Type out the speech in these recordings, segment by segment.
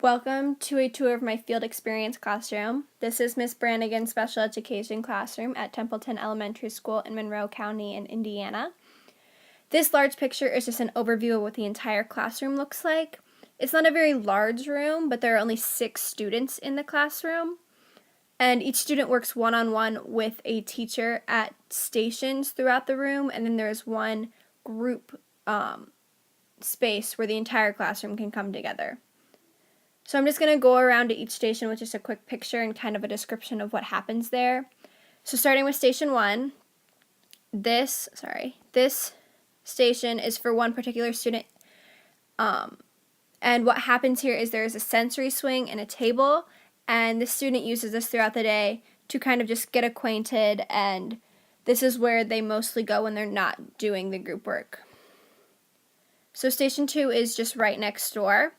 Welcome to a tour of my field experience classroom. This is Miss Brannigan's special education classroom at Templeton Elementary School in Monroe County in Indiana. This large picture is just an overview of what the entire classroom looks like. It's not a very large room, but there are only 6 students in the classroom. And each student works one-on-one with a teacher at stations throughout the room, and then there's one group space where the entire classroom can come together. So I'm just going to go around to each station with just a quick picture and kind of a description of what happens there. So starting with station 1, this station is for one particular student. And what happens here is there is a sensory swing and a table, and the student uses this throughout the day to kind of just get acquainted, and this is where they mostly go when they're not doing the group work. So station 2 is just right next door.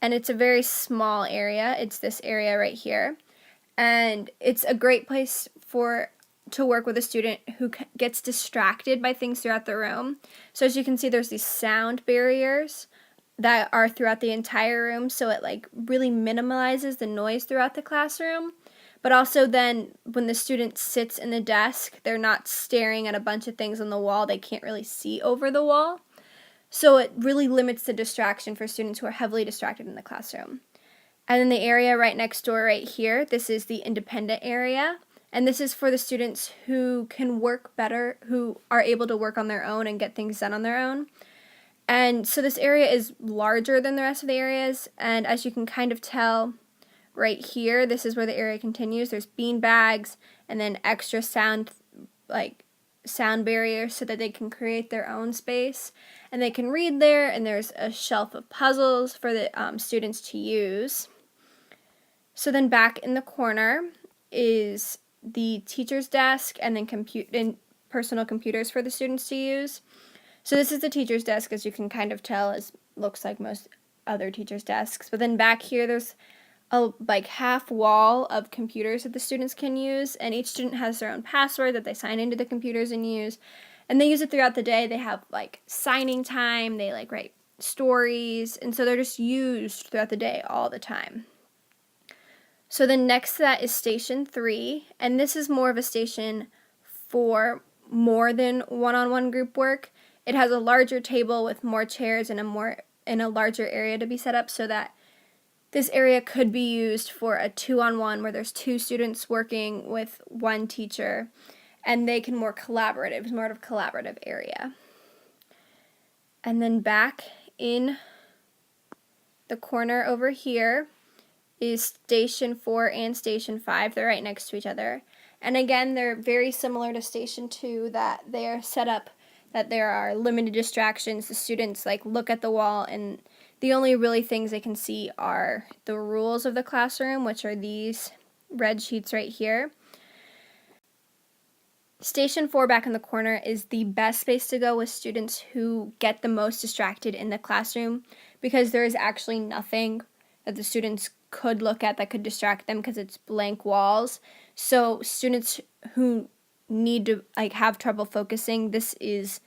And it's a very small area. It's this area right here. And it's a great place to work with a student who gets distracted by things throughout the room. So as you can see, there's these sound barriers that are throughout the entire room, so it really minimalizes the noise throughout the classroom. But also then when the student sits in the desk, they're not staring at a bunch of things on the wall. They can't really see over the wall. So it really limits the distraction for students who are heavily distracted in the classroom. And then the area right next door right here, this is the independent area. And this is for the students who can work better, who are able to work on their own and get things done on their own. And so this area is larger than the rest of the areas. And as you can kind of tell right here, this is where the area continues. There's bean bags and then extra sound barriers so that they can create their own space, and they can read there, and there's a shelf of puzzles for the students to use. So then back in the corner is the teacher's desk, and then personal computers for the students to use. So this is the teacher's desk, as you can kind of tell, it looks like most other teachers' desks. But then back here there's a half wall of computers that the students can use, and each student has their own password that they sign into the computers and use, and they use it throughout the day. They have signing time, they write stories, and so they're just used throughout the day all the time. So then next to that is station 3, and this is more of a station for more than one-on-one group work. It has a larger table with more chairs and a larger area to be set up, so that this area could be used for a 2-on-1 where there's 2 students working with one teacher, and they can more collaborative. It's more of a collaborative area. And then back in the corner over here is station 4 and station 5. They're right next to each other. And again, they're very similar to station 2, that they are set up that there are limited distractions. The students look at the wall, and the only really things they can see are the rules of the classroom, which are these red sheets right here. Station 4 back in the corner is the best space to go with students who get the most distracted in the classroom, because there is actually nothing that the students could look at that could distract them, because it's blank walls. So students who need to have trouble focusing, this is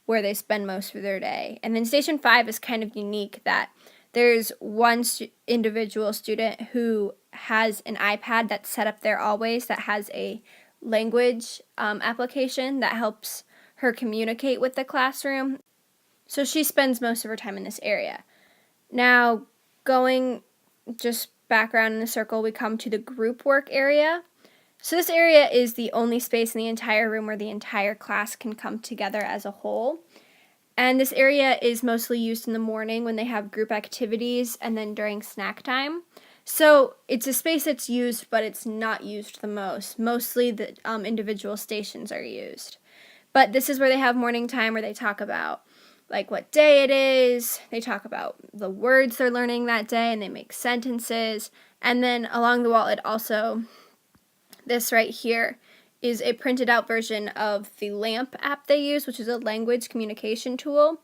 where they spend most of their day. And then station 5 is kind of unique, that there's one individual student who has an iPad that's set up there always, that has a language application that helps her communicate with the classroom. So she spends most of her time in this area. Now, going just back around in a circle, we come to the group work area. So this area is the only space in the entire room where the entire class can come together as a whole. And this area is mostly used in the morning when they have group activities, and then during snack time. So it's a space that's used, but it's not used the most. Mostly the individual stations are used. But this is where they have morning time, where they talk about what day it is. They talk about the words they're learning that day, and they make sentences. And then along the wall, this right here is a printed out version of the LAMP app they use, which is a language communication tool.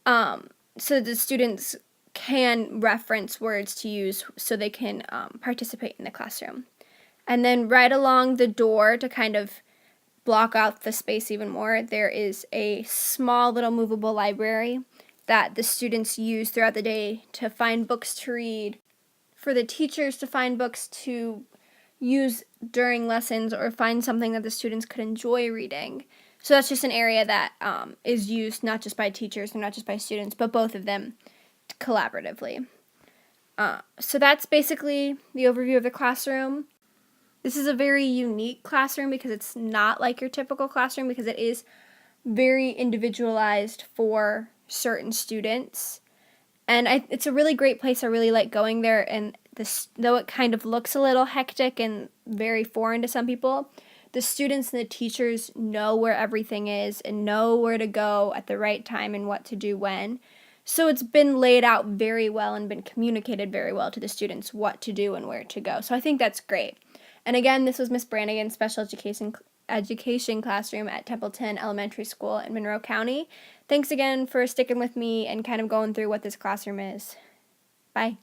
So the students can reference words to use so they can participate in the classroom. And then right along the door, to kind of block out the space even more, there is a small little movable library that the students use throughout the day to find books to read, for the teachers to find books to use during lessons or find something that the students could enjoy reading. So that's just an area that is used not just by teachers and not just by students, but both of them collaboratively. So that's basically the overview of the classroom. This is a very unique classroom because it's not like your typical classroom because it is very individualized for certain students. And it's a really great place. I really like going there. And though it kind of looks a little hectic and very foreign to some people, the students and the teachers know where everything is and know where to go at the right time and what to do when. So it's been laid out very well and been communicated very well to the students what to do and where to go. So I think that's great. And again, this was Miss Brannigan's special education classroom at Templeton Elementary School in Monroe County. Thanks again for sticking with me and kind of going through what this classroom is. Bye.